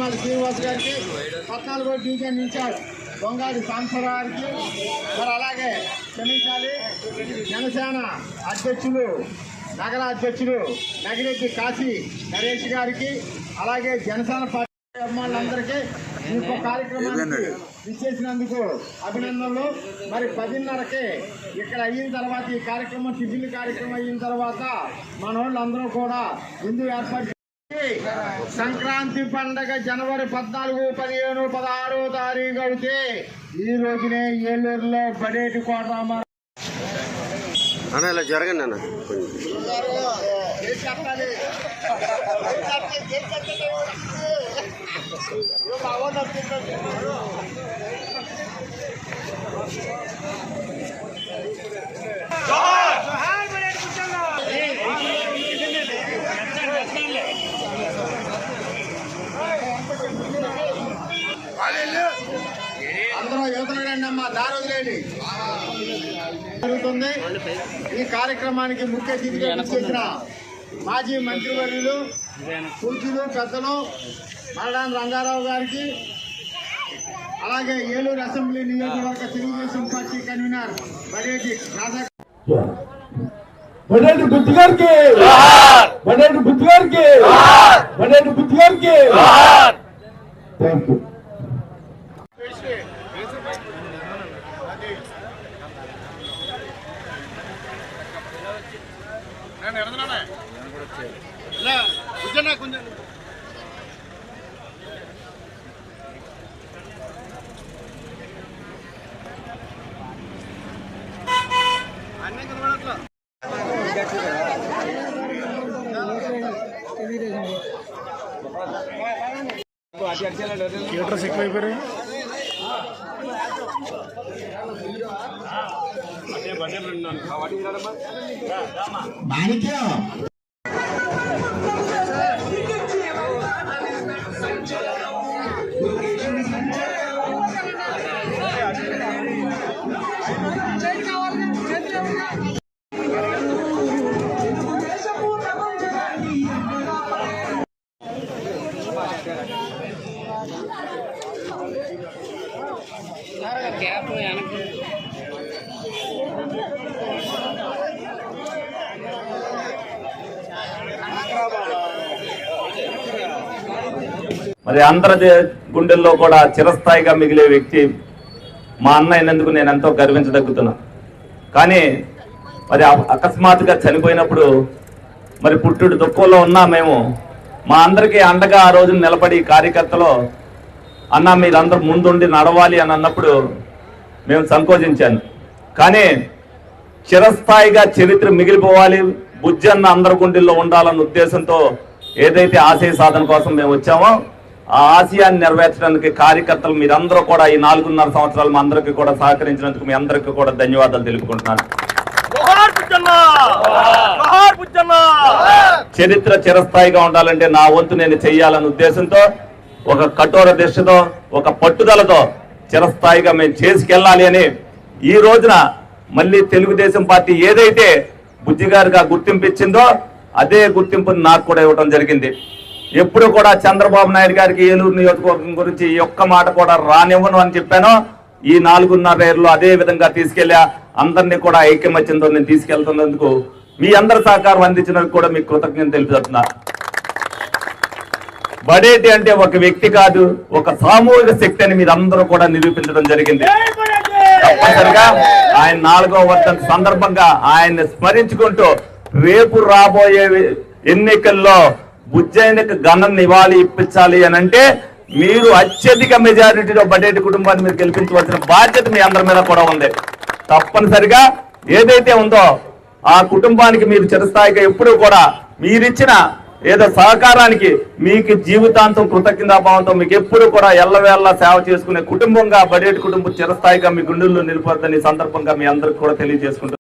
దొంగాడి శ్రీనివాస్ గారికి, 14వ division incharge దొంగాడి Sambasivarao గారికి, మరి అలాగే క్షమించాలి జనసేన అధ్యక్షులు నగర అధ్యక్షులు నగిరెడ్డి కాశీ నరేష్ గారికి, అలాగే జనసేన పార్టీ అభిమానులందరికీ ఇంకో కార్యక్రమానికి విచ్చేసినందుకు అభినందనలు. మరి 10:30కి ఇక్కడ అయిన తర్వాత ఈ కార్యక్రమం టిఫిన్ కార్యక్రమం అయిన తర్వాత మన వాళ్ళందరూ కూడా విందు ఏర్పాటు సంక్రాంతి పండగ జనవరి 14, 15, 16 తారీఖు అయితే ఈ రోజునే ఏలూరులో బడేటి కోటరామారావు ఇలా జరగండి అన్న అందరూ యువతలండి అమ్మా, దారి వదిలేండి. జరుగుతుంది ఈ కార్యక్రమానికి ముఖ్య అతిథిగా చేసిన మాజీ మంత్రివర్యులు పూజ్యులు పెద్దలు మరడాన్ రంగారావు గారికి, అలాగే ఏలూరు అసెంబ్లీ నియోజకవర్గ తెలుగుదేశం పార్టీ కన్వీనర్ బడేటి బడేటి బుద్ధి గారికి, బడేటి బుద్ధి గారికి, బడేటి బుద్ధి గారికి థ్యాంక్ యూ. కొంచెం థియేటర్స్ ఎక్కువైపోయారు. మరి అందరి గుండెల్లో కూడా చిరస్థాయిగా మిగిలే వ్యక్తి మా అన్న అయినందుకు నేను ఎంతో గర్వించదగ్గుతున్నా. కానీ మరి అకస్మాత్తుగా చనిపోయినప్పుడు మరి పుట్టుడు దుఃఖంలో ఉన్నా మేము మా అందరికీ అండగా ఆ రోజు నిలబడి కార్యకర్తలో అన్న మీరందరూ ముందుండి నడవాలి అని అన్నప్పుడు మేము సంకోచించాను. కానీ చిరస్థాయిగా చరిత్ర మిగిలిపోవాలి, బుజ్జన్న అందరి గుండెల్లో ఉండాలన్న ఉద్దేశంతో ఏదైతే ఆశయ సాధన కోసం మేము వచ్చామో ఆ ఆశయాన్ని నెరవేర్చడానికి కార్యకర్తలు మీరందరూ కూడా ఈ 4.5 సంవత్సరాలు మా అందరికీ కూడా సహకరించినందుకు మీ అందరికీ కూడా ధన్యవాదాలు తెలుపుకుంటున్నాను. చరిత్ర చిరస్థాయిగా ఉండాలంటే నా వంతు నేను చెయ్యాలన్న ఉద్దేశంతో ఒక కఠోర దీక్షతో ఒక పట్టుదలతో చిరస్థాయిగా మేము చేసుకెళ్ళాలి అని ఈ రోజున మళ్ళీ తెలుగుదేశం పార్టీ ఏదైతే బుజ్జి గారికి ఆ గుర్తింపు ఇచ్చిందో అదే గుర్తింపుని నాకు కూడా ఇవ్వడం జరిగింది. ఎప్పుడు కూడా చంద్రబాబు నాయుడు గారికి ఏలూరు నియోజకవర్గం గురించి ఈ ఒక్క మాట కూడా రానివ్వను అని చెప్పాను. ఈ 4.5 ఏళ్ళలో అదే విధంగా తీసుకెళ్లా అందరినీ కూడా ఐక్యమత్యంతో నేను తీసుకెళ్తున్నందుకు మీ అందరి సహకారం అందించినందుకు కూడా మీకు కృతజ్ఞత తెలుపుతున్నా. బడేటి అంటే ఒక వ్యక్తి కాదు, ఒక సామూహిక శక్తి అని మీరందరూ కూడా నిరూపించడం జరిగింది. తప్పనిసరిగా ఆయన 4వ వర్ధంతి సందర్భంగా ఆయన్ని స్మరించుకుంటూ రేపు రాబోయే ఎన్నికల్లో బుజ్జయ్యకు ఘన నివాళి ఇప్పించాలి అని అంటే మీరు అత్యధిక మెజారిటీలో బడేటి కుటుంబాన్ని మీరు గెలిపించవలసిన బాధ్యత మీ అందరి మీద కూడా ఉంది. తప్పనిసరిగా ఏదైతే ఉందో ఆ కుటుంబానికి మీరు చిరస్థాయిగా ఎప్పుడూ కూడా మీరిచ్చిన ఏదో సహకారానికి మీకు జీవితాంతం కృతజ్ఞతాభావంతో మీకు ఎప్పుడు కూడా ఎల్లవేళ సేవ చేసుకునే కుటుంబంగా బడేటి కుటుంబం చిరస్థాయిగా మీ గుండెల్లో నిలిపోద్దని సందర్భంగా మీ అందరికి కూడా తెలియజేసుకుంటున్నాను.